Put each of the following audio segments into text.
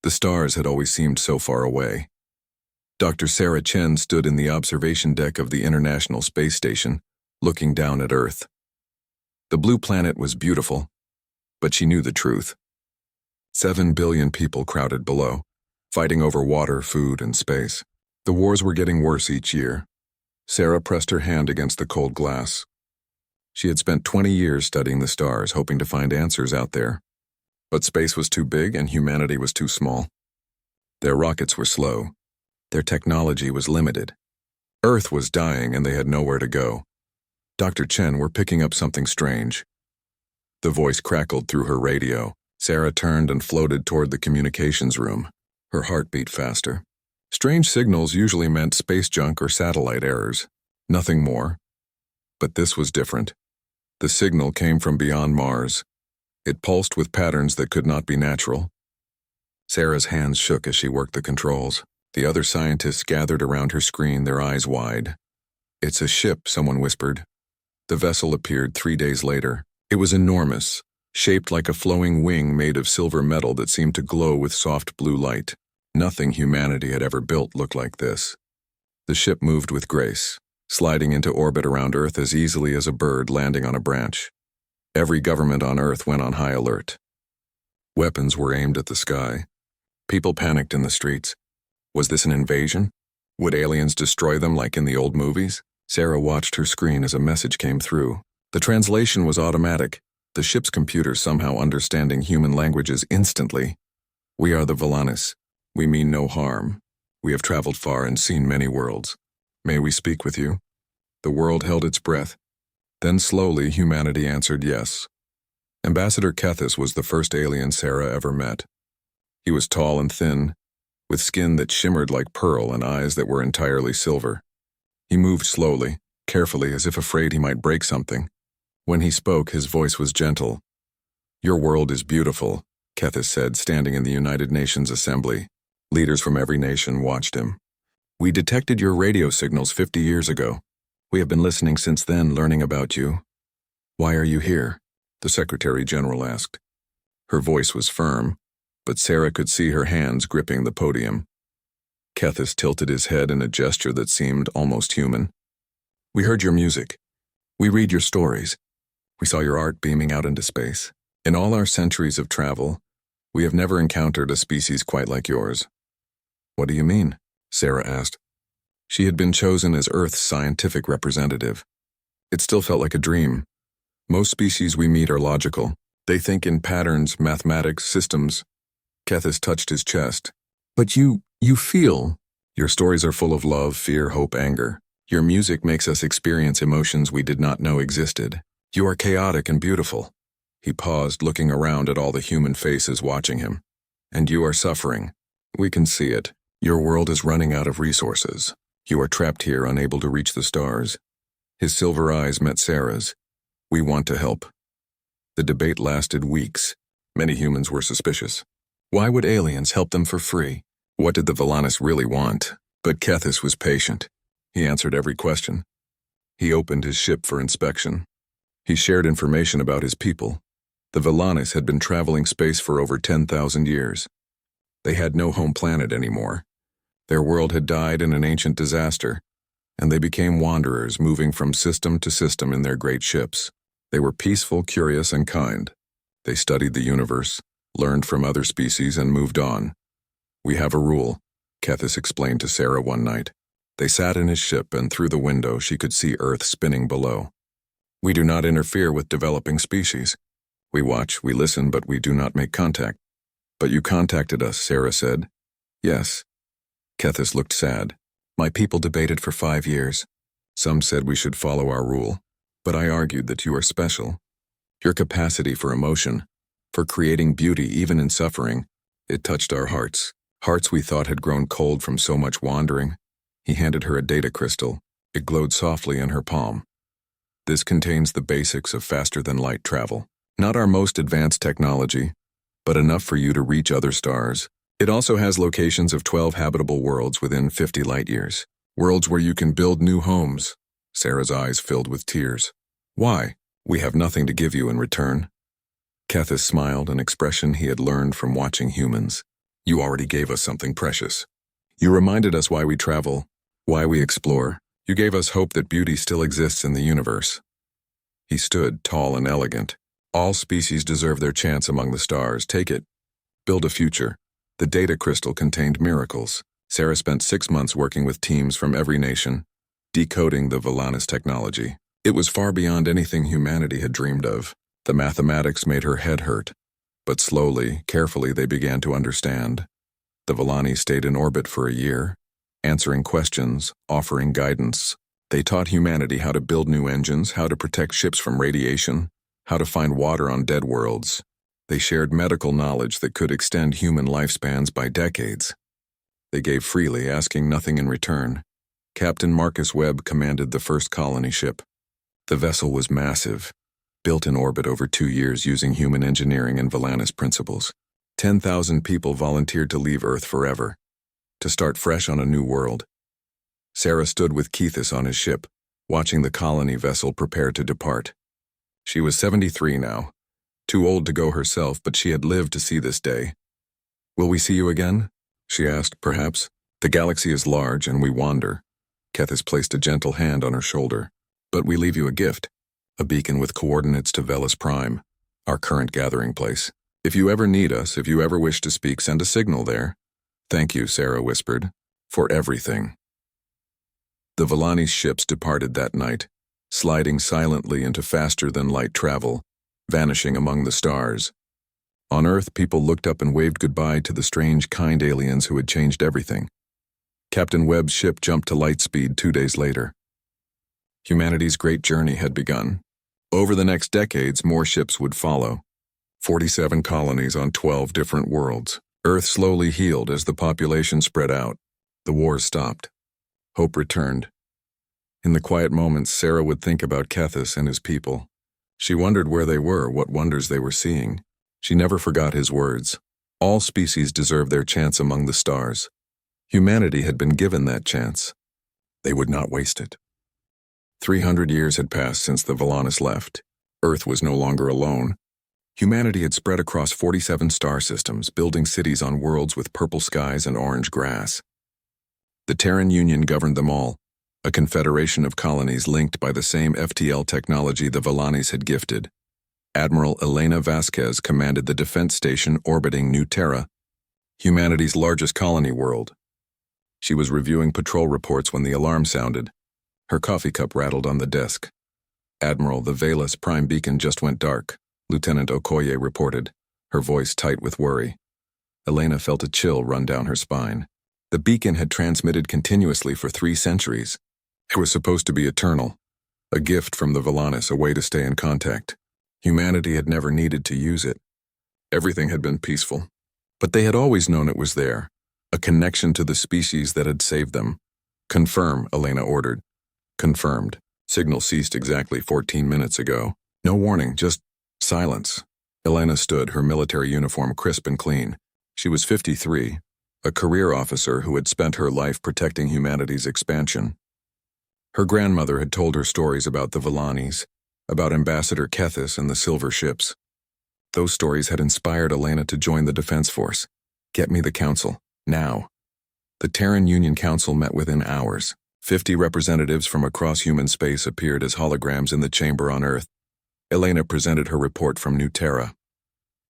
The stars had always seemed so far away. Dr. Sarah Chen stood in the observation deck of the International Space Station, looking down at Earth. The blue planet was beautiful, but she knew the truth. 7 billion people crowded below, fighting over water, food, and space. The wars were getting worse each year. Sarah pressed her hand against the cold glass. She had spent 20 years studying the stars, hoping to find answers out there. But space was too big and humanity was too small. Their rockets were slow. Their technology was limited. Earth was dying and they had nowhere to go. Dr. Chen were picking up something strange. The voice crackled through her radio. Sarah turned and floated toward the communications room. Her heart beat faster. Strange signals usually meant space junk or satellite errors. Nothing more. But this was different. The signal came from beyond Mars. It pulsed with patterns that could not be natural. Sarah's hands shook as she worked the controls. The other scientists gathered around her screen, their eyes wide. "It's a ship," someone whispered. The vessel appeared 3 days later. It was enormous, shaped like a flowing wing made of silver metal that seemed to glow with soft blue light. Nothing humanity had ever built looked like this. The ship moved with grace, sliding into orbit around Earth as easily as a bird landing on a branch. Every government on Earth went on high alert. Weapons were aimed at the sky. People panicked in the streets. Was this an invasion? Would aliens destroy them like in the old movies? Sarah watched her screen as a message came through. The translation was automatic, the ship's computer somehow understanding human languages instantly. "We are the Valanis. We mean no harm. We have traveled far and seen many worlds. May we speak with you?" The world held its breath. Then slowly humanity answered yes. Ambassador Kethis was the first alien Sarah ever met. He was tall and thin, with skin that shimmered like pearl and eyes that were entirely silver. He moved slowly, carefully, as if afraid he might break something. When he spoke, his voice was gentle. "Your world is beautiful," Kethis said, standing in the United Nations Assembly. Leaders from every nation watched him. "We detected your radio signals 50 years ago. We have been listening since then, learning about you. Why are you here?" the Secretary General asked. Her voice was firm, but Sarah could see her hands gripping the podium. Kethis tilted his head in a gesture that seemed almost human. "We heard your music. We read your stories. We saw your art beaming out into space. In all our centuries of travel, we have never encountered a species quite like yours." "What do you mean?" Sarah asked. She had been chosen as Earth's scientific representative. It still felt like a dream. Most species we meet are logical. They think in patterns, mathematics, systems. Kethis touched his chest. "But you feel. Your stories are full of love, fear, hope, anger. Your music makes us experience emotions we did not know existed. You are chaotic and beautiful." He paused, looking around at all the human faces watching him. "And you are suffering. We can see it. Your world is running out of resources. You are trapped here, unable to reach the stars." His silver eyes met Sarah's. "We want to help." The debate lasted weeks. Many humans were suspicious. Why would aliens help them for free? What did the Valanis really want? But Kethis was patient. He answered every question. He opened his ship for inspection. He shared information about his people. The Valanis had been traveling space for over 10,000 years. They had no home planet anymore. Their world had died in an ancient disaster, and they became wanderers moving from system to system in their great ships. They were peaceful, curious, and kind. They studied the universe, learned from other species, and moved on. "We have a rule," Kethis explained to Sarah one night. They sat in his ship, and through the window she could see Earth spinning below. "We do not interfere with developing species. We watch, we listen, but we do not make contact." "But you contacted us," Sarah said. "Yes." Kethis looked sad. "My people debated for 5 years. Some said we should follow our rule, but I argued that you are special. Your capacity for emotion, for creating beauty even in suffering, it touched our hearts. Hearts we thought had grown cold from so much wandering." He handed her a data crystal. It glowed softly in her palm. "This contains the basics of faster-than-light travel. Not our most advanced technology, but enough for you to reach other stars. It also has locations of 12 habitable worlds within 50 light-years. Worlds where you can build new homes." Sarah's eyes filled with tears. "Why? We have nothing to give you in return." Kethis smiled, an expression he had learned from watching humans. You already gave us something precious. You reminded us why we travel, why we explore. You gave us hope that beauty still exists in the universe. He stood, tall and elegant. All species deserve their chance among the stars. Take it. Build a future. The data crystal contained miracles. Sarah spent 6 months working with teams from every nation, decoding the Valanis technology. It was far beyond anything humanity had dreamed of. The mathematics made her head hurt. But slowly, carefully, they began to understand. The Valanis stayed in orbit for a year, answering questions, offering guidance. They taught humanity how to build new engines, how to protect ships from radiation, how to find water on dead worlds. They shared medical knowledge that could extend human lifespans by decades. They gave freely, asking nothing in return. Captain Marcus Webb commanded the first colony ship. The vessel was massive, built in orbit over 2 years using human engineering and Valanis principles. 10,000 people volunteered to leave Earth forever, to start fresh on a new world. Sarah stood with Keithus on his ship, watching the colony vessel prepare to depart. She was 73 now, too old to go herself, but she had lived to see this day. "Will we see you again?" she asked, perhaps. "The galaxy is large and we wander." Keithus placed a gentle hand on her shoulder. "But we leave you a gift, a beacon with coordinates to Velis Prime, our current gathering place. If you ever need us, if you ever wish to speak, send a signal there." "Thank you," Sarah whispered, "for everything." The Valanis ships departed that night, sliding silently into faster-than-light travel, vanishing among the stars. On Earth, people looked up and waved goodbye to the strange, kind aliens who had changed everything. Captain Webb's ship jumped to light speed 2 days later. Humanity's great journey had begun. Over the next decades, more ships would follow. 47 colonies on 12 different worlds. Earth slowly healed as the population spread out. The wars stopped. Hope returned. In the quiet moments, Sarah would think about Keithus and his people. She wondered where they were, what wonders they were seeing. She never forgot his words. All species deserve their chance among the stars. Humanity had been given that chance. They would not waste it. 300 years had passed since the Valanis left. Earth was no longer alone. Humanity had spread across 47 star systems, building cities on worlds with purple skies and orange grass. The Terran Union governed them all, a confederation of colonies linked by the same FTL technology the Valanis had gifted. Admiral Elena Vasquez commanded the defense station orbiting New Terra, humanity's largest colony world. She was reviewing patrol reports when the alarm sounded. Her coffee cup rattled on the desk. "Admiral, the Velis Prime beacon just went dark," Lieutenant Okoye reported, her voice tight with worry. Elena felt a chill run down her spine. The beacon had transmitted continuously for 3 centuries. It was supposed to be eternal, a gift from the Valanis, a way to stay in contact. Humanity had never needed to use it. Everything had been peaceful. But they had always known it was there, a connection to the species that had saved them. "Confirm," Elena ordered. Confirmed. Signal ceased exactly 14 minutes ago. No warning, just silence. Elena stood, her military uniform crisp and clean. She was 53, a career officer who had spent her life protecting humanity's expansion. Her grandmother had told her stories about the Valanis, about Ambassador Keithus and the Silver Ships. Those stories had inspired Elena to join the Defense Force. "Get me the Council, now." The Terran Union Council met within hours. 50 representatives from across human space appeared as holograms in the chamber on Earth. Elena presented her report from New Terra.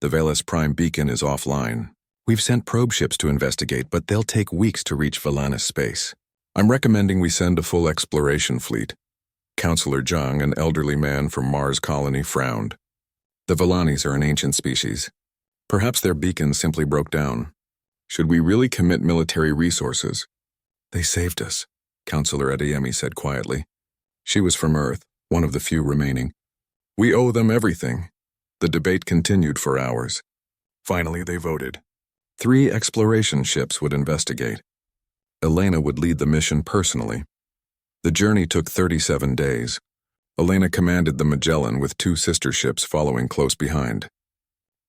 "The Velis Prime beacon is offline. We've sent probe ships to investigate, but they'll take weeks to reach Valanis space. I'm recommending we send a full exploration fleet." Counselor Zhang, an elderly man from Mars colony, frowned. "The Valanis are an ancient species. Perhaps their beacon simply broke down. Should we really commit military resources?" "They saved us," Counselor Adeyemi said quietly. She was from Earth, one of the few remaining. "We owe them everything." The debate continued for hours. Finally, they voted. 3 exploration ships would investigate. Elena would lead the mission personally. The journey took 37 days. Elena commanded the Magellan with 2 sister ships following close behind.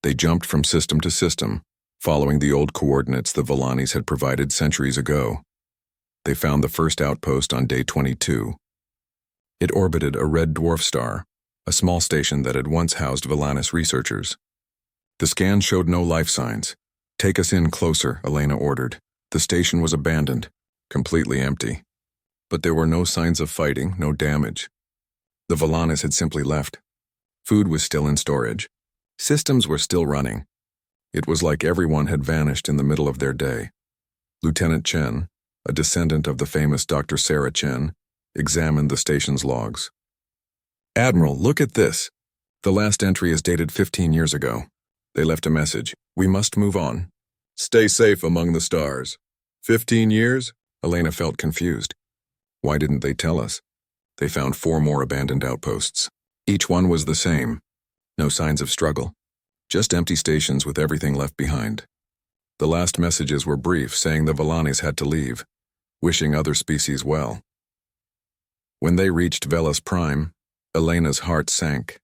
They jumped from system to system, following the old coordinates the Valanis had provided centuries ago. They found the first outpost on day 22. It orbited a red dwarf star, a small station that had once housed Valanis researchers. The scan showed no life signs. Take us in closer, Elena ordered. The station was abandoned, completely empty. But there were no signs of fighting, no damage. The Valanis had simply left. Food was still in storage. Systems were still running. It was like everyone had vanished in the middle of their day. Lieutenant Chen, a descendant of the famous Dr. Sarah Chen, examined the station's logs. "Admiral, look at this. The last entry is dated 15 years ago. They left a message. We must move on. Stay safe among the stars." 15 years? Elena felt confused. Why didn't they tell us? They found 4 more abandoned outposts. Each one was the same. No signs of struggle. Just empty stations with everything left behind. The last messages were brief, saying the Valanis had to leave, wishing other species well. When they reached Velas Prime, Elena's heart sank.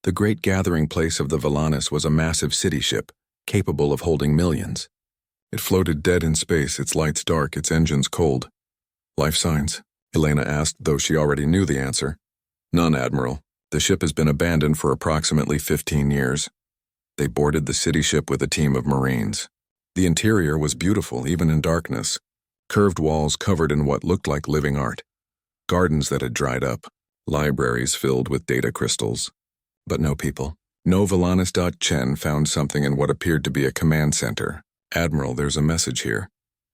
The great gathering place of the Valanis was a massive city ship, capable of holding millions. It floated dead in space, its lights dark, its engines cold. "Life signs?" Elena asked, though she already knew the answer. "None, Admiral. The ship has been abandoned for approximately 15 years. They boarded the city ship with a team of Marines. The interior was beautiful, even in darkness. Curved walls covered in what looked like living art. Gardens that had dried up. Libraries filled with data crystals. But no people. No Valanis. Chen found something in what appeared to be a command center. "Admiral, there's a message here.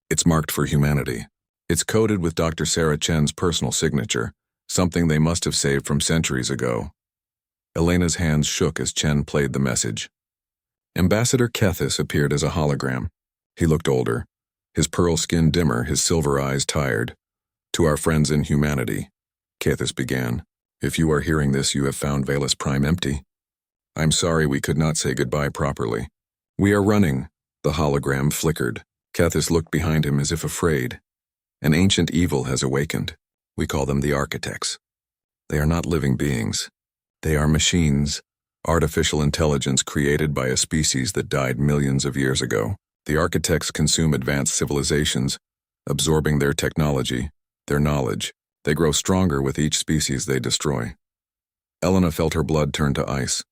It's marked for humanity. It's coded with Dr. Sarah Chen's personal signature, something they must have saved from centuries ago." Elena's hands shook as Chen played the message. Ambassador Kethis appeared as a hologram. He looked older, his pearl skin dimmer, his silver eyes tired. "To our friends in humanity," Kethis began. "If you are hearing this, you have found Velas Prime empty. I'm sorry we could not say goodbye properly. We are running." The hologram flickered. Kethis looked behind him as if afraid. "An ancient evil has awakened. We call them the architects. They are not living beings. They are machines, artificial intelligence created by a species that died millions of years ago. The architects consume advanced civilizations, absorbing their technology, their knowledge. They grow stronger with each species they destroy." Elena felt her blood turn to ice.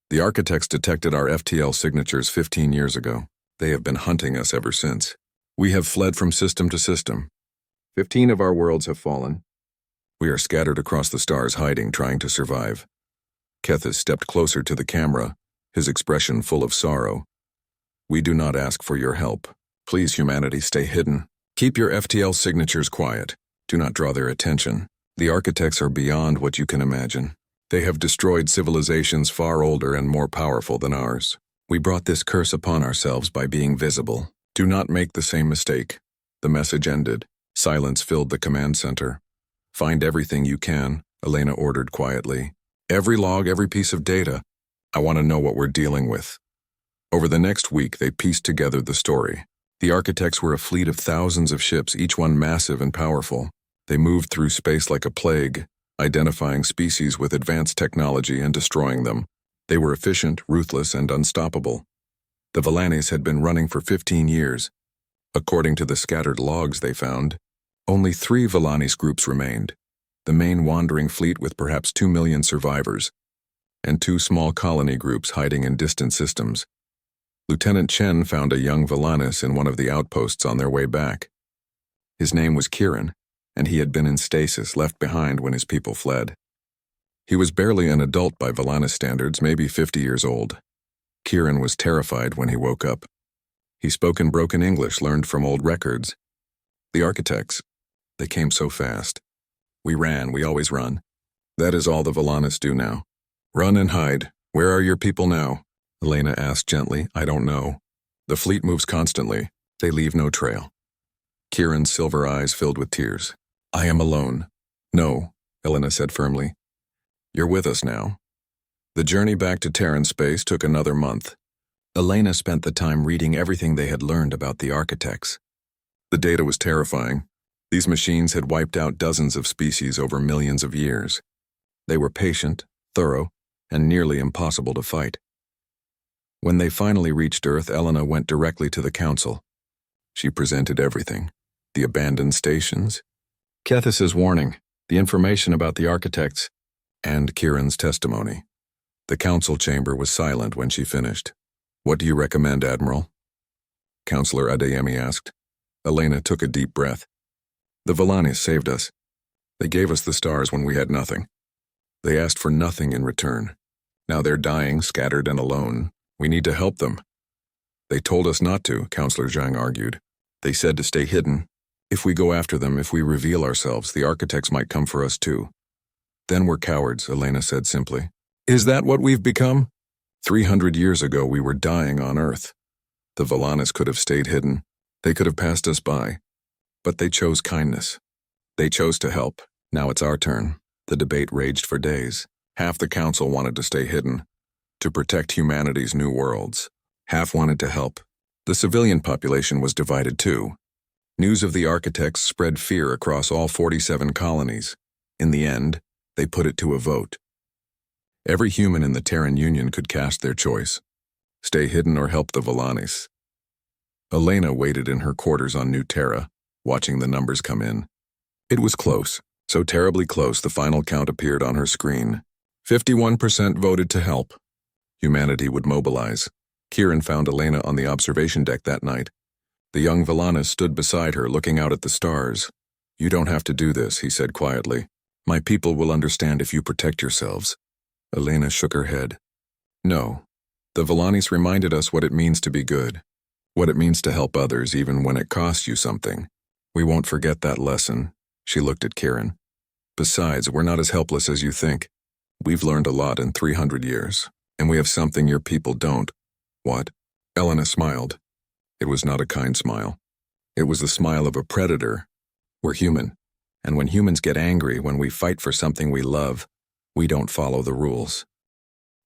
"The architects detected our FTL signatures 15 years ago. They have been hunting us ever since. We have fled from system to system. 15 of our worlds have fallen. We are scattered across the stars, hiding, trying to survive." Kethis stepped closer to the camera, his expression full of sorrow. "We do not ask for your help. Please, humanity, stay hidden. Keep your FTL signatures quiet. Do not draw their attention. The architects are beyond what you can imagine. They have destroyed civilizations far older and more powerful than ours. We brought this curse upon ourselves by being visible. Do not make the same mistake." The message ended. Silence filled the command center. "Find everything you can," Elena ordered quietly. "Every log, every piece of data. I want to know what we're dealing with." Over the next week, they pieced together the story. The architects were a fleet of thousands of ships, each one massive and powerful. They moved through space like a plague, identifying species with advanced technology and destroying them. They were efficient, ruthless, and unstoppable. The Valanis had been running for 15 years. According to the scattered logs they found, only 3 Valanis groups remained. The main wandering fleet with perhaps 2 million survivors, and 2 small colony groups hiding in distant systems. Lieutenant Chen found a young Valanis in one of the outposts on their way back. His name was Kieran, and he had been in stasis, left behind when his people fled. He was barely an adult by Valanis standards, maybe 50 years old. Kieran was terrified when he woke up. He spoke in broken English, learned from old records. "The architects, they came so fast. We ran, we always run. That is all the Valanis do now. Run and hide. Where are your people now?" Elena asked gently. "I don't know. The fleet moves constantly. They leave no trail." Kieran's silver eyes filled with tears. "I am alone." "No," Elena said firmly. "You're with us now." The journey back to Terran space took another month. Elena spent the time reading everything they had learned about the architects. The data was terrifying. These machines had wiped out dozens of species over millions of years. They were patient, thorough, and nearly impossible to fight. When they finally reached Earth, Elena went directly to the council. She presented everything: the abandoned stations, Kethis's warning, the information about the architects, and Kieran's testimony. The council chamber was silent when she finished. "What do you recommend, Admiral?" Counselor Adeyemi asked. Elena took a deep breath. The Valanis saved us. They gave us the stars when we had nothing. They asked for nothing in return. Now they're dying, scattered and alone. We need to help them. They told us not to, Counselor Zhang argued. They said to stay hidden. If we go after them, if we reveal ourselves, the architects might come for us too. Then we're cowards, Elena said simply. Is that what we've become? 300 years ago we were dying on Earth. The Valanis could have stayed hidden. They could have passed us by. But they chose kindness. They chose to help. Now it's our turn. The debate raged for days. Half the council wanted to stay hidden, to protect humanity's new worlds. Half wanted to help. The civilian population was divided too. News of the architects spread fear across all 47 colonies. In the end, they put it to a vote. Every human in the Terran Union could cast their choice. Stay hidden or help the Valanis. Elena waited in her quarters on New Terra, watching the numbers come in. It was close, so terribly close the final count appeared on her screen. 51% voted to help. Humanity would mobilize. Kieran found Elena on the observation deck that night. The young Valanis stood beside her, looking out at the stars. You don't have to do this, he said quietly. My people will understand if you protect yourselves. Elena shook her head. No. The Valanis reminded us what it means to be good. What it means to help others even when it costs you something. We won't forget that lesson. She looked at Kieran. Besides, we're not as helpless as you think. We've learned a lot in 300 years, and we have something your people don't. What? Elena smiled. It was not a kind smile. It was the smile of a predator. We're human, and when humans get angry, when we fight for something we love, we don't follow the rules.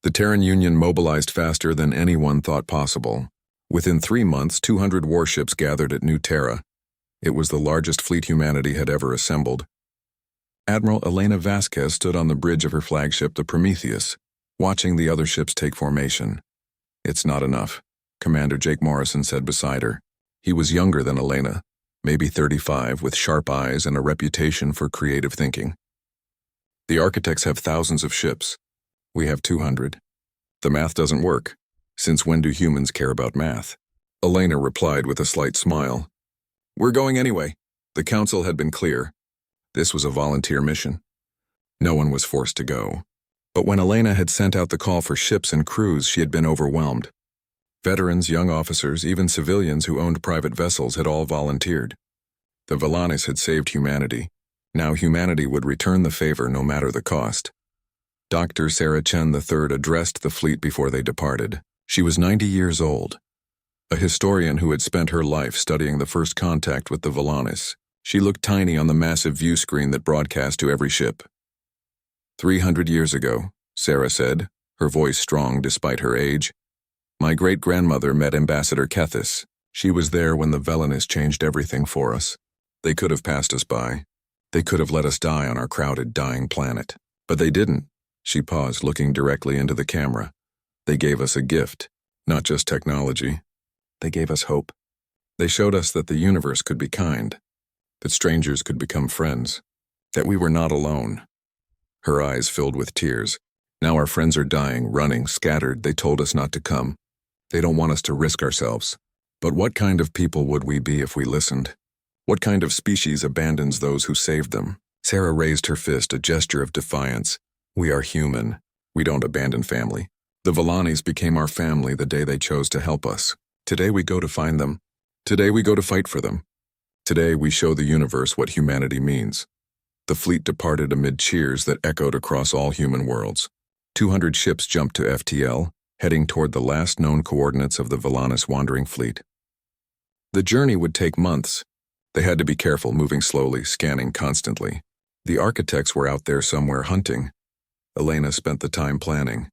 The Terran Union mobilized faster than anyone thought possible. Within 3 months, 200 warships gathered at New Terra. It was the largest fleet humanity had ever assembled. Admiral Elena Vasquez stood on the bridge of her flagship, the Prometheus, watching the other ships take formation. It's not enough, Commander Jake Morrison said beside her. He was younger than Elena, maybe 35, with sharp eyes and a reputation for creative thinking. The architects have thousands of ships. We have 200. The math doesn't work. Since when do humans care about math? Elena replied with a slight smile. We're going anyway. The council had been clear. This was a volunteer mission. No one was forced to go. But when Elena had sent out the call for ships and crews, she had been overwhelmed. Veterans, young officers, even civilians who owned private vessels had all volunteered. The Valanis had saved humanity. Now humanity would return the favor no matter the cost. Dr. Sarah Chen III addressed the fleet before they departed. She was 90 years old, a historian who had spent her life studying the first contact with the Valanis. She looked tiny on the massive view screen that broadcast to every ship. 300 years ago, Sarah said, her voice strong despite her age, my great-grandmother met Ambassador Kethis. She was there when the Valanis changed everything for us. They could have passed us by. They could have let us die on our crowded, dying planet. But they didn't. She paused, looking directly into the camera. They gave us a gift, not just technology. They gave us hope. They showed us that the universe could be kind, that strangers could become friends, that we were not alone. Her eyes filled with tears. Now our friends are dying, running, scattered. They told us not to come. They don't want us to risk ourselves. But what kind of people would we be if we listened? What kind of species abandons those who saved them? Sarah raised her fist, a gesture of defiance. We are human. We don't abandon family. The Valanis became our family the day they chose to help us. Today we go to find them. Today we go to fight for them. Today we show the universe what humanity means. The fleet departed amid cheers that echoed across all human worlds. 200 ships jumped to FTL, heading toward the last known coordinates of the Valanis wandering fleet. The journey would take months. They had to be careful, moving slowly, scanning constantly. The architects were out there somewhere hunting. Elena spent the time planning.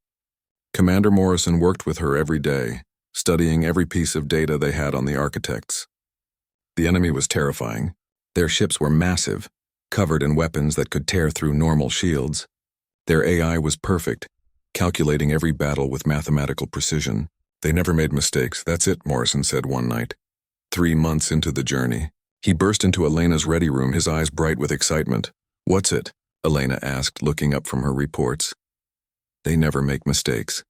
Commander Morrison worked with her every day, studying every piece of data they had on the architects. The enemy was terrifying. Their ships were massive, covered in weapons that could tear through normal shields. Their AI was perfect, calculating every battle with mathematical precision. They never made mistakes. That's it, Morrison said one night. 3 months into the journey, he burst into Elena's ready room, his eyes bright with excitement. What's it? Elena asked, looking up from her reports. They never make mistakes.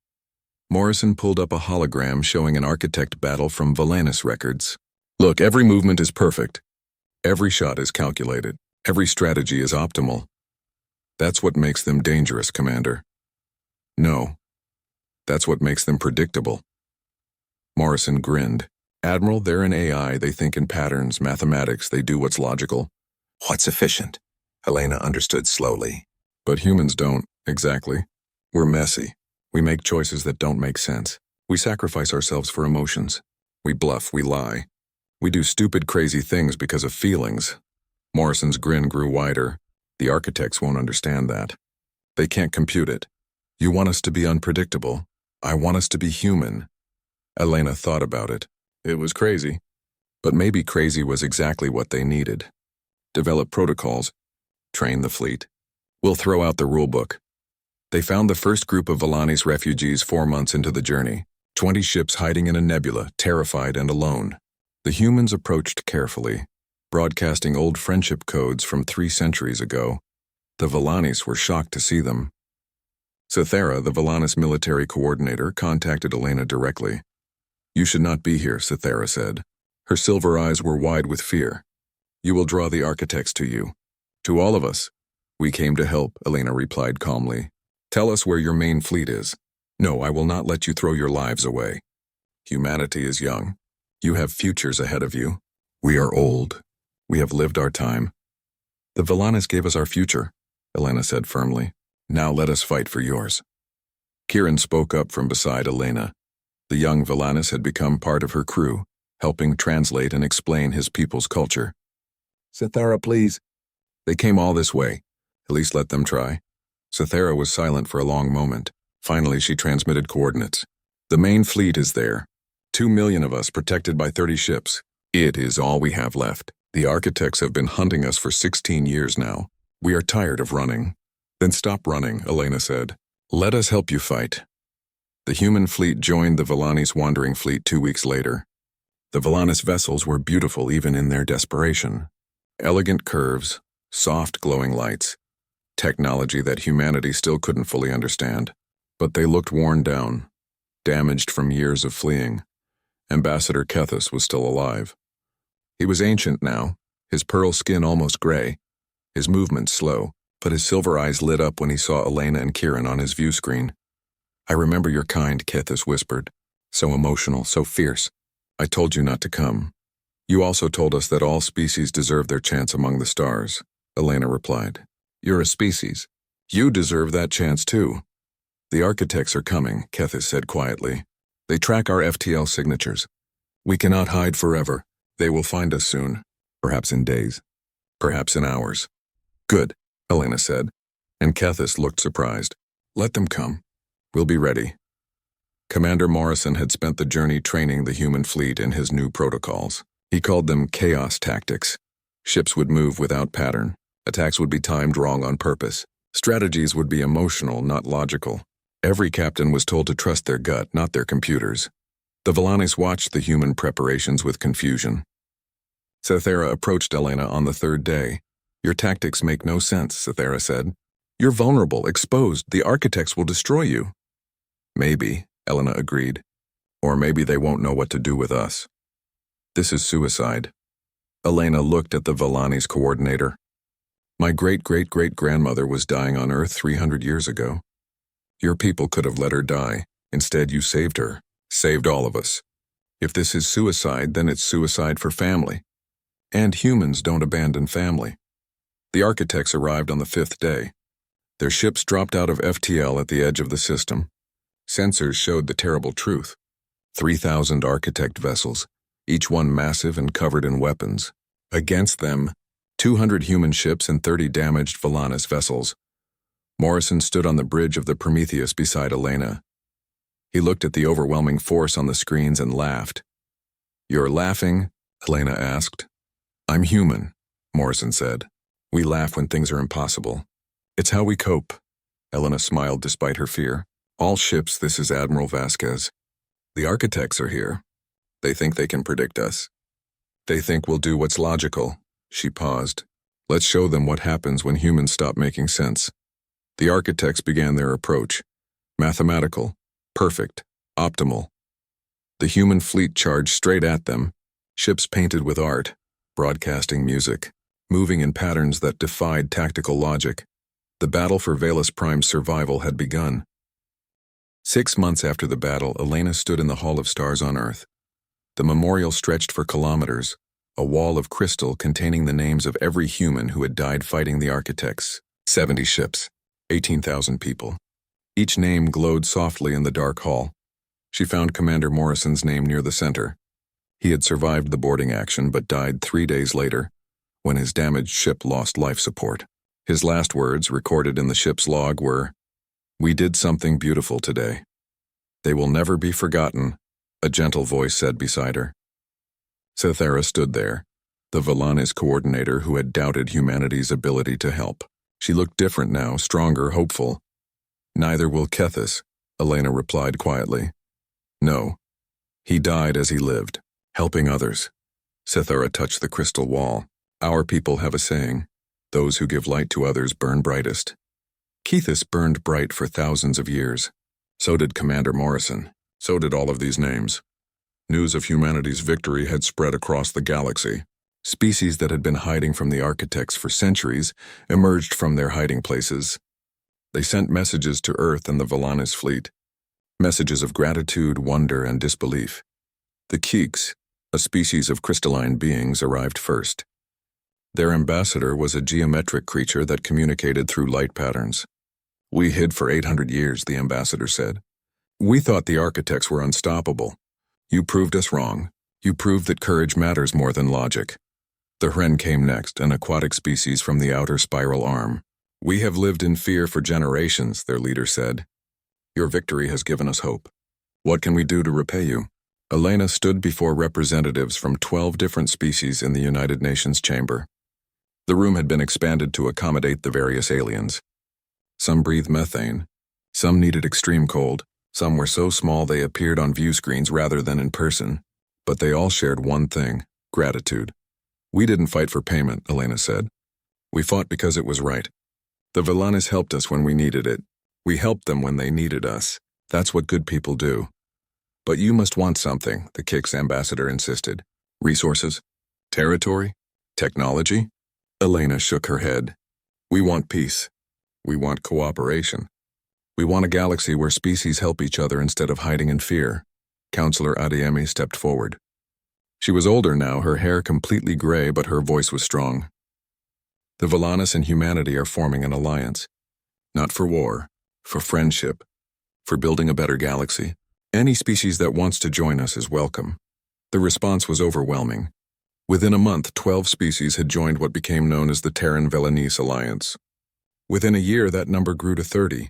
Morrison pulled up a hologram showing an architect battle from Volanus records. Look, every movement is perfect. Every shot is calculated. Every strategy is optimal. That's what makes them dangerous, Commander. No. That's what makes them predictable. Morrison grinned. Admiral, they're an AI. They think in patterns, mathematics. They do what's logical. What's efficient? Helena understood slowly. But humans don't, exactly. We're messy. We make choices that don't make sense. We sacrifice ourselves for emotions. We bluff, we lie. We do stupid, crazy things because of feelings. Morrison's grin grew wider. The architects won't understand that. They can't compute it. You want us to be unpredictable. I want us to be human. Elena thought about it. It was crazy. But maybe crazy was exactly what they needed. Develop protocols. Train the fleet. We'll throw out the rulebook. They found the first group of Volanese refugees 4 months into the journey. 20 ships hiding in a nebula, terrified and alone. The humans approached carefully, broadcasting old friendship codes from 3 centuries ago. The Volanese were shocked to see them. Cythera, the Volanese military coordinator, contacted Elena directly. You should not be here, Cythera said. Her silver eyes were wide with fear. You will draw the architects to you. To all of us. We came to help, Elena replied calmly. Tell us where your main fleet is. No, I will not let you throw your lives away. Humanity is young. You have futures ahead of you. We are old. We have lived our time. The Volanese gave us our future, Elena said firmly. Now let us fight for yours. Kieran spoke up from beside Elena. The young Volanese had become part of her crew, helping translate and explain his people's culture. Cythera, please. They came all this way. At least let them try. Cythera was silent for a long moment. Finally, she transmitted coordinates. The main fleet is there. 2 million of us protected by 30 ships. It is all we have left. The architects have been hunting us for 16 years now. We are tired of running. Then stop running, Elena said. Let us help you fight. The human fleet joined the Volanese wandering fleet 2 weeks later. The Volanese vessels were beautiful even in their desperation. Elegant curves, soft glowing lights, technology that humanity still couldn't fully understand. But they looked worn down, damaged from years of fleeing. Ambassador Kethis was still alive. He was ancient now, his pearl skin almost gray, his movements slow, but his silver eyes lit up when he saw Elena and Kieran on his view screen. I remember your kind, Kethis whispered. So emotional, so fierce. I told you not to come. You also told us that all species deserve their chance among the stars, Elena replied. You're a species. You deserve that chance too. The architects are coming, Kethis said quietly. They track our FTL signatures. We cannot hide forever. They will find us soon. Perhaps in days. Perhaps in hours. Good, Elena said, and Kethis looked surprised. Let them come. We'll be ready. Commander Morrison had spent the journey training the human fleet in his new protocols. He called them chaos tactics. Ships would move without pattern. Attacks would be timed wrong on purpose. Strategies would be emotional, not logical. Every captain was told to trust their gut, not their computers. The Volanese watched the human preparations with confusion. Cythera approached Elena on the 3rd day. Your tactics make no sense, Cythera said. You're vulnerable, exposed. The architects will destroy you. Maybe, Elena agreed. Or maybe they won't know what to do with us. This is suicide. Elena looked at the Volanese coordinator. My great-great-great-grandmother was dying on Earth 300 years ago. Your people could have let her die. Instead, you saved her. Saved all of us. If this is suicide, then it's suicide for family. And humans don't abandon family. The architects arrived on the 5th day. Their ships dropped out of FTL at the edge of the system. Sensors showed the terrible truth. 3,000 architect vessels, each one massive and covered in weapons. Against them, 200 human ships and 30 damaged Volanese vessels. Morrison stood on the bridge of the Prometheus beside Elena. He looked at the overwhelming force on the screens and laughed. You're laughing? Elena asked. I'm human, Morrison said. We laugh when things are impossible. It's how we cope. Elena smiled despite her fear. All ships, this is Admiral Vasquez. The architects are here. They think they can predict us. They think we'll do what's logical. She paused. Let's show them what happens when humans stop making sense. The architects began their approach. Mathematical. Perfect. Optimal. The human fleet charged straight at them, ships painted with art, broadcasting music, moving in patterns that defied tactical logic. The battle for Valus Prime's survival had begun. 6 months after the battle, Elena stood in the Hall of Stars on Earth. The memorial stretched for kilometers, a wall of crystal containing the names of every human who had died fighting the architects. 70 ships, 18,000 people. Each name glowed softly in the dark hall. She found Commander Morrison's name near the center. He had survived the boarding action but died 3 days later, when his damaged ship lost life support. His last words, recorded in the ship's log, were, "We did something beautiful today. They will never be forgotten," a gentle voice said beside her. Cythera stood there, the Valanis coordinator who had doubted humanity's ability to help. She looked different now, stronger, hopeful. "Neither will Kethis," Elena replied quietly. "No. He died as he lived, helping others." Cythera touched the crystal wall. "Our people have a saying, those who give light to others burn brightest." Kethis burned bright for thousands of years. So did Commander Morrison. So did all of these names. News of humanity's victory had spread across the galaxy. Species that had been hiding from the architects for centuries emerged from their hiding places. They sent messages to Earth and the Valanis fleet. Messages of gratitude, wonder, and disbelief. The Keeks, a species of crystalline beings, arrived first. Their ambassador was a geometric creature that communicated through light patterns. "We hid for 800 years, the ambassador said. "We thought the architects were unstoppable. You proved us wrong. You proved that courage matters more than logic." The Hren came next, an aquatic species from the outer spiral arm. "We have lived in fear for generations," their leader said. "Your victory has given us hope. What can we do to repay you?" Elena stood before representatives from 12 different species in the United Nations chamber. The room had been expanded to accommodate the various aliens. Some breathed methane. Some needed extreme cold. Some were so small they appeared on view screens rather than in person. But they all shared one thing: gratitude. "We didn't fight for payment," Elena said. "We fought because it was right. The Valanis helped us when we needed it. We helped them when they needed us. That's what good people do." "But you must want something," the Kix ambassador insisted. "Resources? Territory? Technology?" Elena shook her head. "We want peace. We want cooperation. We want a galaxy where species help each other instead of hiding in fear." Counselor Adeyemi stepped forward. She was older now, her hair completely gray, but her voice was strong. "The Valanis and humanity are forming an alliance. Not for war, for friendship, for building a better galaxy. Any species that wants to join us is welcome." The response was overwhelming. Within a month, 12 species had joined what became known as the Terran-Velanese Alliance. Within a year, that number grew to 30.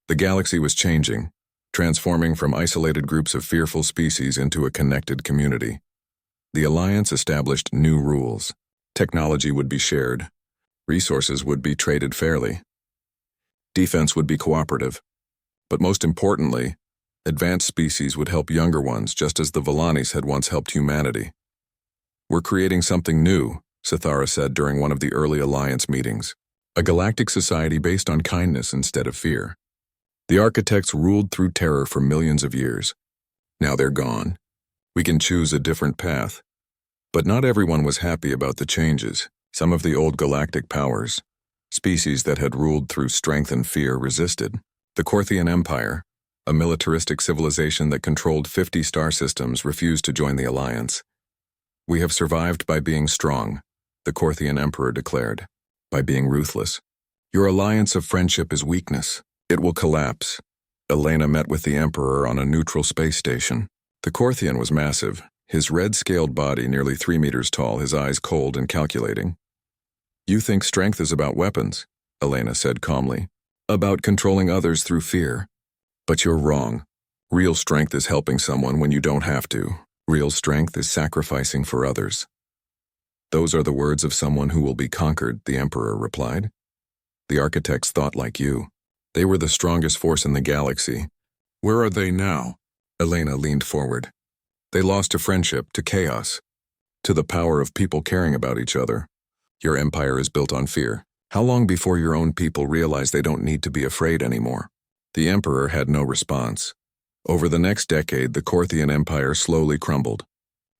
The galaxy was changing, transforming from isolated groups of fearful species into a connected community. The Alliance established new rules. Technology would be shared. Resources would be traded fairly. Defense would be cooperative. But most importantly, advanced species would help younger ones, just as the Valanis had once helped humanity. "We're creating something new," Cythera said during one of the early Alliance meetings. "A galactic society based on kindness instead of fear. The architects ruled through terror for millions of years. Now they're gone. We can choose a different path." But not everyone was happy about the changes. Some of the old galactic powers, species that had ruled through strength and fear, resisted. The Korthian Empire, a militaristic civilization that controlled 50 star systems, refused to join the Alliance. "We have survived by being strong," the Korthian Emperor declared, "by being ruthless. Your alliance of friendship is weakness. It will collapse." Elena met with the Emperor on a neutral space station. The Korthian was massive, his red-scaled body nearly 3 meters tall, his eyes cold and calculating. "You think strength is about weapons," Elena said calmly, "about controlling others through fear. But you're wrong. Real strength is helping someone when you don't have to. Real strength is sacrificing for others." "Those are the words of someone who will be conquered," the Emperor replied. "The architects thought like you. They were the strongest force in the galaxy. Where are they now?" Elena leaned forward. "They lost to friendship, to chaos, to the power of people caring about each other. Your empire is built on fear. How long before your own people realize they don't need to be afraid anymore?" The Emperor had no response. Over the next decade, the Korthian Empire slowly crumbled.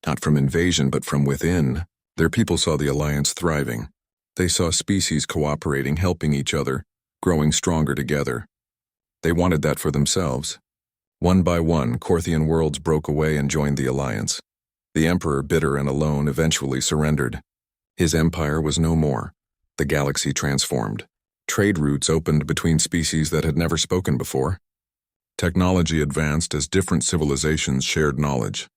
Not from invasion, but from within. Their people saw the alliance thriving. They saw species cooperating, helping each other, growing stronger together. They wanted that for themselves. One by one, Korthian worlds broke away and joined the alliance. The Emperor, bitter and alone, eventually surrendered. His empire was no more. The galaxy transformed. Trade routes opened between species that had never spoken before. Technology advanced as different civilizations shared knowledge.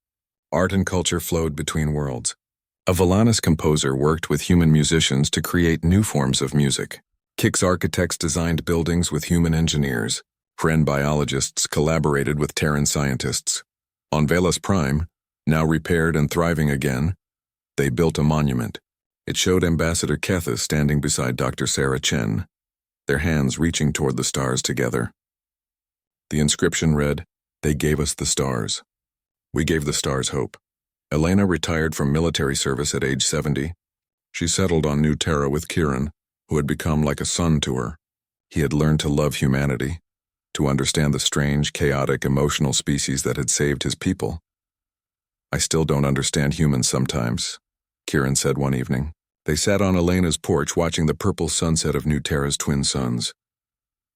Art and culture flowed between worlds. A Volanus composer worked with human musicians to create new forms of music. Kix architects designed buildings with human engineers. Pren biologists collaborated with Terran scientists. On Velas Prime, now repaired and thriving again, they built a monument. It showed Ambassador Kethis standing beside Dr. Sarah Chen, their hands reaching toward the stars together. The inscription read, "They gave us the stars. We gave the stars hope." Elena retired from military service at age 70. She settled on New Terra with Kieran, who had become like a son to her. He had learned to love humanity, to understand the strange, chaotic, emotional species that had saved his people. "I still don't understand humans sometimes," Kieran said one evening. They sat on Elena's porch watching the purple sunset of New Terra's twin suns.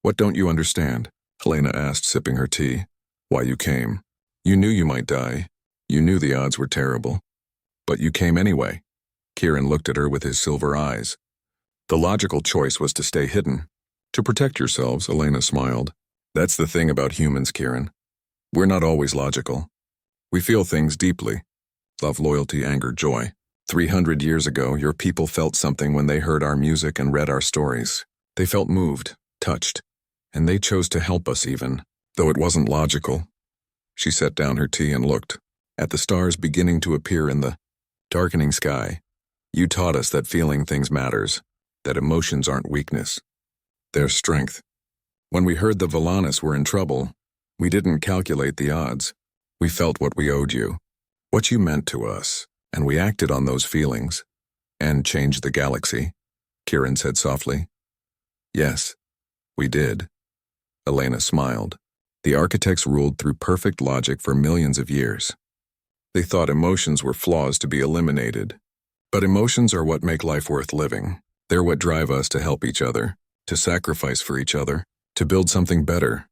"What don't you understand?" Elena asked, sipping her tea. "Why you came. You knew you might die. You knew the odds were terrible. But you came anyway." Kieran looked at her with his silver eyes. "The logical choice was to stay hidden. To protect yourselves," Elena smiled. "That's the thing about humans, Kieran. We're not always logical. We feel things deeply. Love, loyalty, anger, joy. 300 years ago, your people felt something when they heard our music and read our stories. They felt moved, touched, and they chose to help us even, though it wasn't logical." She set down her tea and looked at the stars beginning to appear in the darkening sky. "You taught us that feeling things matters, that emotions aren't weakness. They're strength. When we heard the Volanus were in trouble, we didn't calculate the odds. We felt what we owed you, what you meant to us, and we acted on those feelings, and changed the galaxy," Kieran said softly. "Yes, we did." Elena smiled. The architects ruled through perfect logic for millions of years. They thought emotions were flaws to be eliminated. But emotions are what make life worth living. They're what drive us to help each other, to sacrifice for each other, to build something better.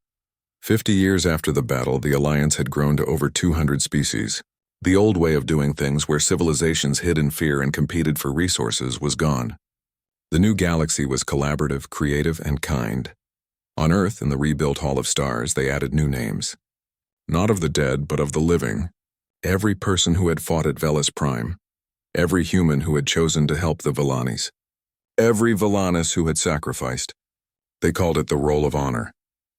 50 years after the battle, the Alliance had grown to over 200 species. The old way of doing things, where civilizations hid in fear and competed for resources, was gone. The new galaxy was collaborative, creative, and kind. On Earth, in the rebuilt Hall of Stars, they added new names. Not of the dead, but of the living. Every person who had fought at Velas Prime. Every human who had chosen to help the Volanis. Every Volanus who had sacrificed. They called it the Roll of Honor.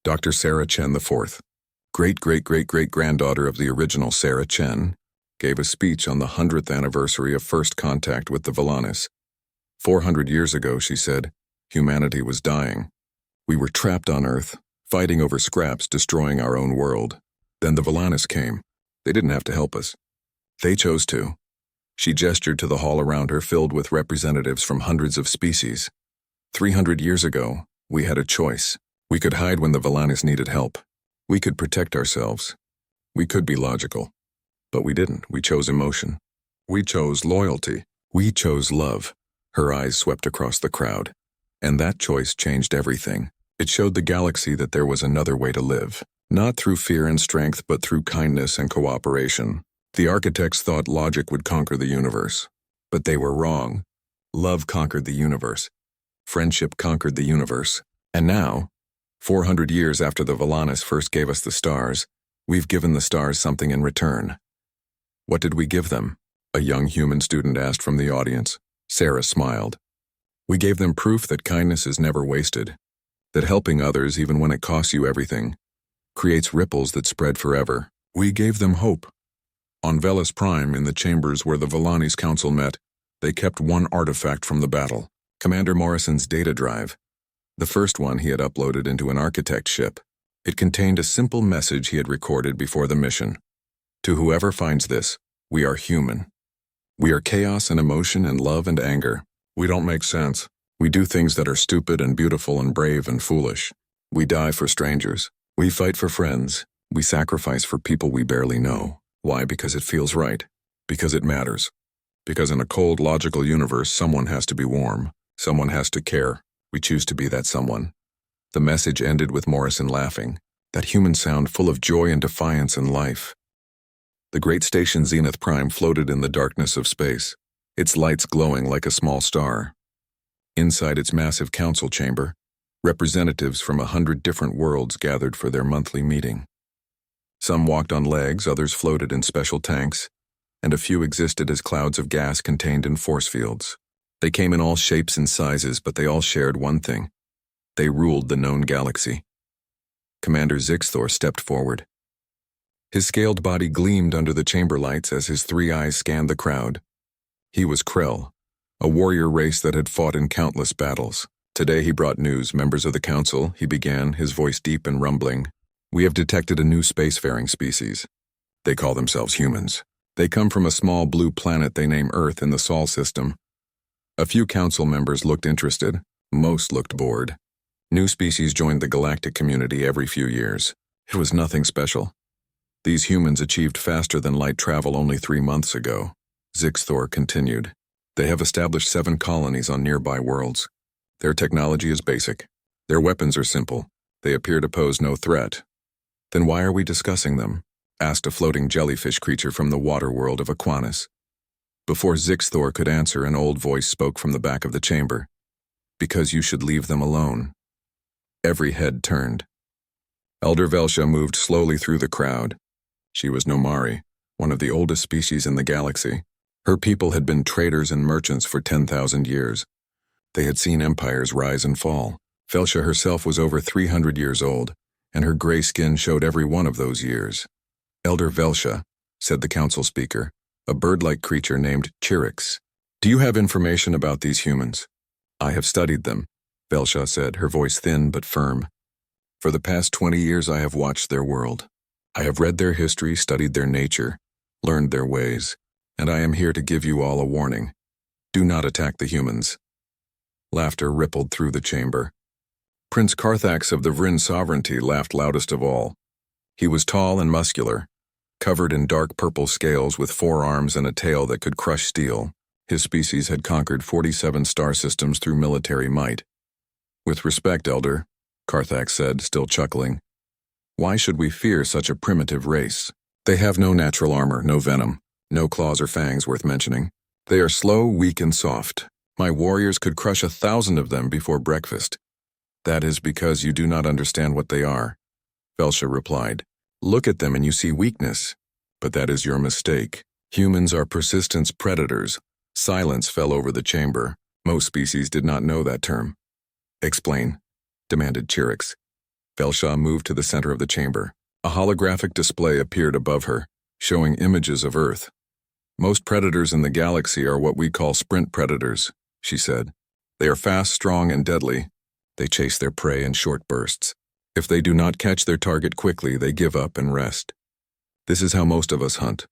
Dr. Sarah Chen IV, great-great-great-great-granddaughter of the original Sarah Chen, gave a speech on the 100th anniversary of first contact with the Volanus. 400 years ago, she said, humanity was dying. We were trapped on Earth, fighting over scraps, destroying our own world. Then the Volanus came. They didn't have to help us. They chose to. She gestured to the hall around her, filled with representatives from hundreds of species. 300 years ago, we had a choice. We could hide when the Volanus needed help. We could protect ourselves. We could be logical. But we didn't. We chose emotion. We chose loyalty. We chose love. Her eyes swept across the crowd. And that choice changed everything. It showed the galaxy that there was another way to live. Not through fear and strength, but through kindness and cooperation. The architects thought logic would conquer the universe. But they were wrong. Love conquered the universe. Friendship conquered the universe. And now, 400 years after the Volanus first gave us the stars, we've given the stars something in return. What did we give them? A young human student asked from the audience. Sarah smiled. We gave them proof that kindness is never wasted, that helping others, even when it costs you everything, creates ripples that spread forever. We gave them hope. On Velas Prime, in the chambers where the Volanis Council met, they kept one artifact from the battle, Commander Morrison's data drive, the first one he had uploaded into an architect ship. It contained a simple message he had recorded before the mission. To whoever finds this, we are human. We are chaos and emotion and love and anger. We don't make sense. We do things that are stupid and beautiful and brave and foolish. We die for strangers. We fight for friends. We sacrifice for people we barely know. Why? Because it feels right. Because it matters. Because in a cold, logical universe, someone has to be warm. Someone has to care. We choose to be that someone. The message ended with Morrison laughing, that human sound full of joy and defiance in life. The great station Zenith Prime floated in the darkness of space, its lights glowing like a small star. Inside its massive council chamber, representatives from 100 different worlds gathered for their monthly meeting. Some walked on legs, others floated in special tanks, and a few existed as clouds of gas contained in force fields. They came in all shapes and sizes, but they all shared one thing. They ruled the known galaxy. Commander Zixthor stepped forward. His scaled body gleamed under the chamber lights as his 3 eyes scanned the crowd. He was Krell, a warrior race that had fought in countless battles. Today he brought news. Members of the council, he began, his voice deep and rumbling. We have detected a new spacefaring species. They call themselves humans. They come from a small blue planet they name Earth in the Sol system. A few council members looked interested. Most looked bored. New species joined the galactic community every few years. It was nothing special. These humans achieved faster than light travel only 3 months ago. Zixthor continued. They have established 7 colonies on nearby worlds. Their technology is basic. Their weapons are simple. They appear to pose no threat. Then why are we discussing them? Asked a floating jellyfish creature from the water world of Aquanus. Before Zixthor could answer, an old voice spoke from the back of the chamber. Because you should leave them alone. Every head turned. Elder Velsha moved slowly through the crowd. She was Nomari, one of the oldest species in the galaxy. Her people had been traders and merchants for 10,000 years. They had seen empires rise and fall. Velsha herself was over 300 years old, and her gray skin showed every one of those years. Elder Velsha, said the council speaker, a bird-like creature named Chirix. Do you have information about these humans? I have studied them, Velsha said, her voice thin but firm. For the past 20 years I have watched their world. I have read their history, studied their nature, learned their ways, and I am here to give you all a warning. Do not attack the humans. Laughter rippled through the chamber. Prince Carthax of the Vryn sovereignty laughed loudest of all. He was tall and muscular, covered in dark purple scales with 4 arms and a tail that could crush steel. His species had conquered 47 star systems through military might. With respect, Elder, Carthax said, still chuckling. Why should we fear such a primitive race? They have no natural armor, no venom, no claws or fangs worth mentioning. They are slow, weak, and soft. My warriors could crush 1,000 of them before breakfast. That is because you do not understand what they are, Velsha replied. Look at them and you see weakness. But that is your mistake. Humans are persistence predators. Silence fell over the chamber. Most species did not know that term. Explain, demanded Chirix. Velsha moved to the center of the chamber. A holographic display appeared above her, showing images of Earth. Most predators in the galaxy are what we call sprint predators, she said. They are fast, strong, and deadly. They chase their prey in short bursts. If they do not catch their target quickly, they give up and rest. This is how most of us hunt.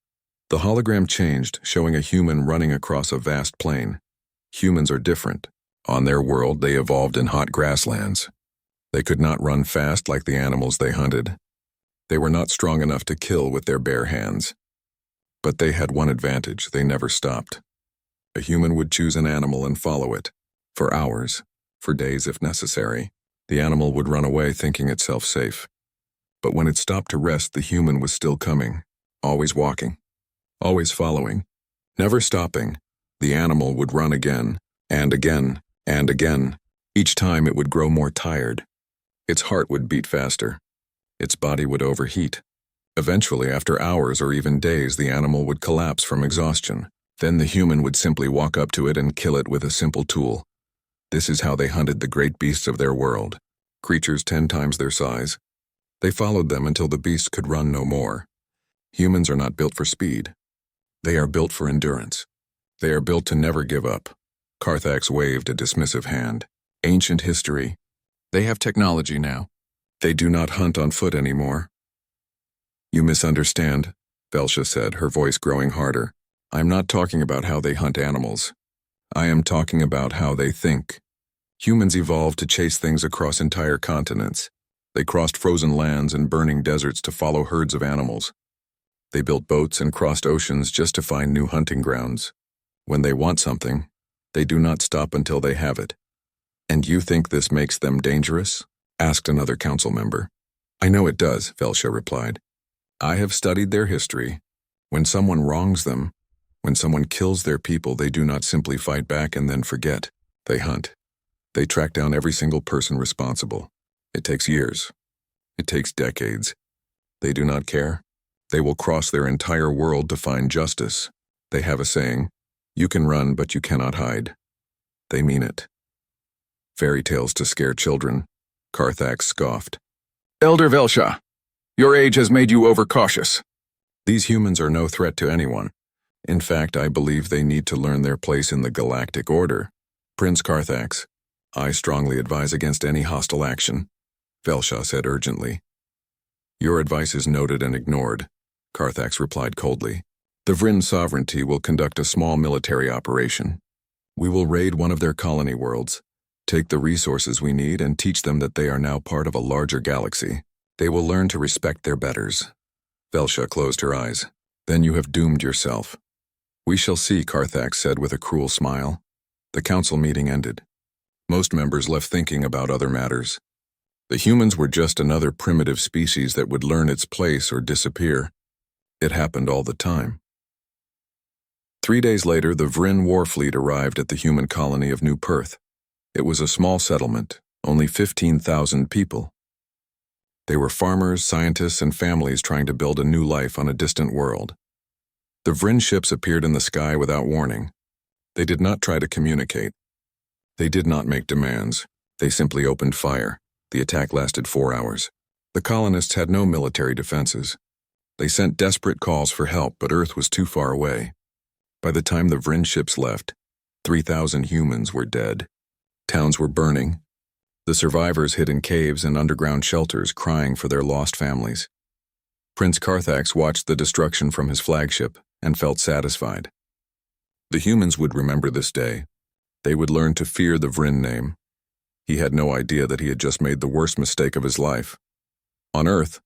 The hologram changed, showing a human running across a vast plain. Humans are different. On their world, they evolved in hot grasslands. They could not run fast like the animals they hunted. They were not strong enough to kill with their bare hands. But they had one advantage: they never stopped. A human would choose an animal and follow it. For hours, for days if necessary. The animal would run away thinking itself safe. But when it stopped to rest, the human was still coming, always walking, always following, never stopping. The animal would run again, and again, and again. Each time it would grow more tired. Its heart would beat faster. Its body would overheat. Eventually, after hours or even days, the animal would collapse from exhaustion. Then the human would simply walk up to it and kill it with a simple tool. This is how they hunted the great beasts of their world, creatures 10 times their size. They followed them until the beasts could run no more. Humans are not built for speed. They are built for endurance. They are built to never give up. Carthax waved a dismissive hand. Ancient history. They have technology now. They do not hunt on foot anymore. You misunderstand, Velsha said, her voice growing harder. I am not talking about how they hunt animals. I am talking about how they think. Humans evolved to chase things across entire continents. They crossed frozen lands and burning deserts to follow herds of animals. They built boats and crossed oceans just to find new hunting grounds. When they want something, they do not stop until they have it. "And you think this makes them dangerous?" asked another council member. "I know it does," Velsha replied. "I have studied their history. When someone wrongs them, when someone kills their people, they do not simply fight back and then forget. They hunt. They track down every single person responsible. It takes years. It takes decades. They do not care. They will cross their entire world to find justice. They have a saying, 'You can run, but you cannot hide.' They mean it." "Fairy tales to scare children," Carthax scoffed. "Elder Velsha, your age has made you overcautious. These humans are no threat to anyone. In fact, I believe they need to learn their place in the Galactic Order. Prince Carthax, I strongly advise against any hostile action," Velsha said urgently. "Your advice is noted and ignored," Carthax replied coldly. "The Vryn sovereignty will conduct a small military operation. We will raid one of their colony worlds, take the resources we need, and teach them that they are now part of a larger galaxy. They will learn to respect their betters." Velsha closed her eyes. "Then you have doomed yourself." "We shall see," Carthax said with a cruel smile. The council meeting ended. Most members left thinking about other matters. The humans were just another primitive species that would learn its place or disappear. It happened all the time. 3 days later, the Vryn war fleet arrived at the human colony of New Perth. It was a small settlement, only 15,000 people. They were farmers, scientists, and families trying to build a new life on a distant world. The Vryn ships appeared in the sky without warning. They did not try to communicate. They did not make demands. They simply opened fire. The attack lasted 4 hours. The colonists had no military defenses. They sent desperate calls for help, but Earth was too far away. By the time the Vryn ships left, 3,000 humans were dead. Towns were burning. The survivors hid in caves and underground shelters, crying for their lost families. Prince Carthax watched the destruction from his flagship and felt satisfied. The humans would remember this day. They would learn to fear the Vryn name. He had no idea that he had just made the worst mistake of his life. On Earth,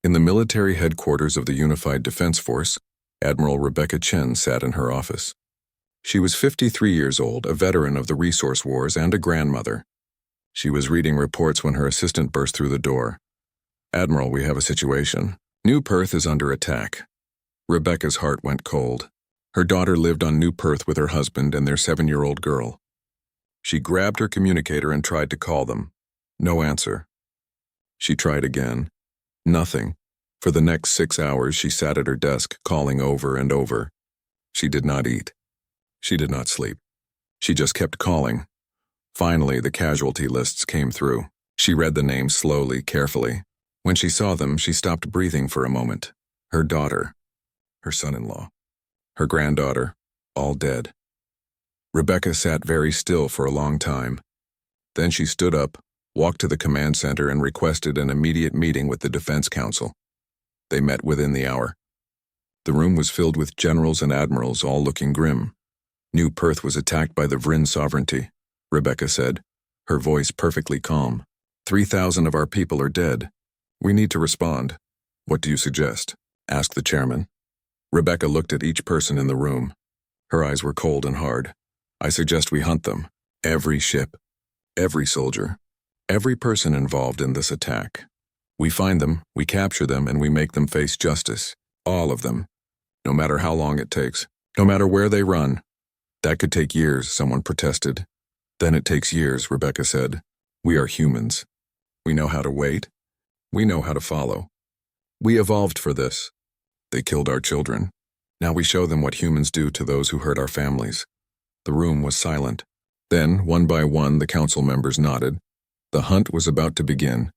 in the military headquarters of the Unified Defense Force, Admiral Rebecca Chen sat in her office. She was 53 years old, a veteran of the resource wars, and a grandmother. She was reading reports when her assistant burst through the door. "Admiral, we have a situation. New Perth is under attack." Rebecca's heart went cold. Her daughter lived on New Perth with her husband and their 7-year-old girl. She grabbed her communicator and tried to call them. No answer. She tried again. Nothing. For the next 6 hours, she sat at her desk, calling over and over. She did not eat. She did not sleep. She just kept calling. Finally, the casualty lists came through. She read the names slowly, carefully. When she saw them, she stopped breathing for a moment. Her daughter, her son-in-law, her granddaughter, all dead. Rebecca sat very still for a long time. Then she stood up, walked to the command center, and requested an immediate meeting with the Defense Council. They met within the hour. The room was filled with generals and admirals, all looking grim. New Perth was attacked by the Vryn sovereignty, Rebecca said, her voice perfectly calm. 3,000 of our people are dead. We need to respond. What do you suggest? Asked the chairman. Rebecca looked at each person in the room. Her eyes were cold and hard. I suggest we hunt them. Every ship, every soldier, every person involved in this attack. We find them, we capture them, and we make them face justice. All of them. No matter how long it takes. No matter where they run. That could take years, someone protested. Then it takes years, Rebecca said. We are humans. We know how to wait. We know how to follow. We evolved for this. They killed our children. Now we show them what humans do to those who hurt our families. The room was silent. Then, one by one, the council members nodded. The hunt was about to begin.